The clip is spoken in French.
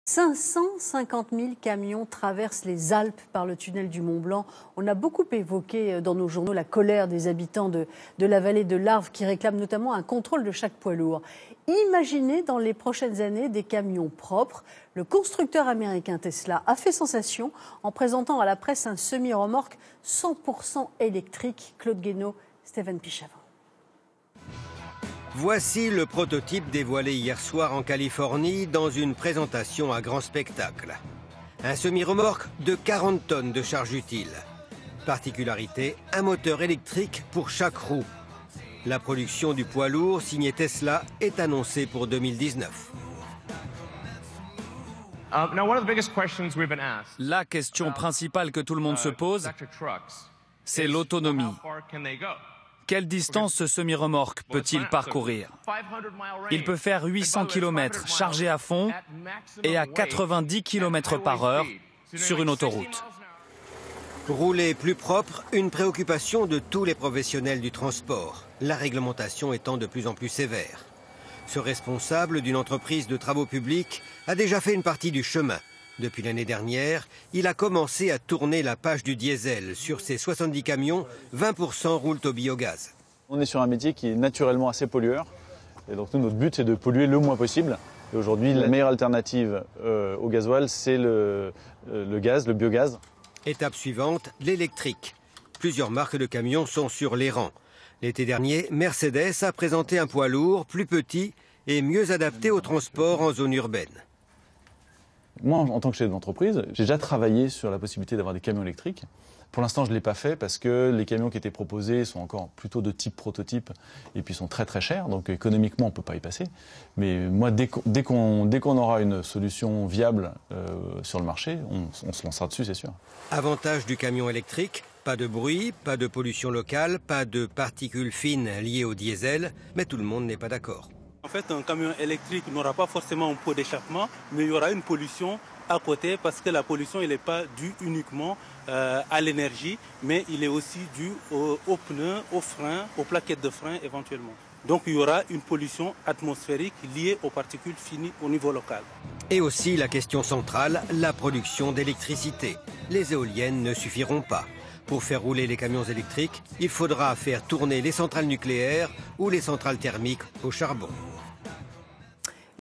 550 000 camions traversent les Alpes par le tunnel du Mont-Blanc. On a beaucoup évoqué dans nos journaux la colère des habitants de la vallée de l'Arve qui réclament notamment un contrôle de chaque poids lourd. Imaginez dans les prochaines années des camions propres. Le constructeur américain Tesla a fait sensation en présentant à la presse un semi-remorque 100% électrique. Claude Guénaud, Stéphane Pichavant. Voici le prototype dévoilé hier soir en Californie dans une présentation à grand spectacle. Un semi-remorque de 40 tonnes de charge utile. Particularité, un moteur électrique pour chaque roue. La production du poids lourd signé Tesla est annoncée pour 2019. La question principale que tout le monde se pose, c'est l'autonomie. Quelle distance ce semi-remorque peut-il parcourir? Il peut faire 800 km chargé à fond et à 90 km par heure sur une autoroute. Rouler plus propre, une préoccupation de tous les professionnels du transport, la réglementation étant de plus en plus sévère. Ce responsable d'une entreprise de travaux publics a déjà fait une partie du chemin. Depuis l'année dernière, il a commencé à tourner la page du diesel. Sur ses 70 camions, 20% roulent au biogaz. On est sur un métier qui est naturellement assez pollueur. Et donc nous, notre but, c'est de polluer le moins possible. Et aujourd'hui, la meilleure alternative au gasoil, c'est le gaz, le biogaz. Étape suivante, l'électrique. Plusieurs marques de camions sont sur les rangs. L'été dernier, Mercedes a présenté un poids lourd, plus petit et mieux adapté au transport en zone urbaine. Moi, en tant que chef d'entreprise, j'ai déjà travaillé sur la possibilité d'avoir des camions électriques. Pour l'instant, je ne l'ai pas fait parce que les camions qui étaient proposés sont encore plutôt de type prototype et puis sont très très chers. Donc économiquement, on ne peut pas y passer. Mais moi, dès qu'on aura une solution viable sur le marché, on se lancera dessus, c'est sûr. Avantage du camion électrique, pas de bruit, pas de pollution locale, pas de particules fines liées au diesel, mais tout le monde n'est pas d'accord. En fait, un camion électrique n'aura pas forcément un pot d'échappement, mais il y aura une pollution à côté parce que la pollution, elle n'est pas due uniquement à l'énergie, mais il est aussi dû aux pneus, aux freins, aux plaquettes de frein éventuellement. Donc il y aura une pollution atmosphérique liée aux particules fines au niveau local. Et aussi la question centrale, la production d'électricité. Les éoliennes ne suffiront pas. Pour faire rouler les camions électriques, il faudra faire tourner les centrales nucléaires ou les centrales thermiques au charbon.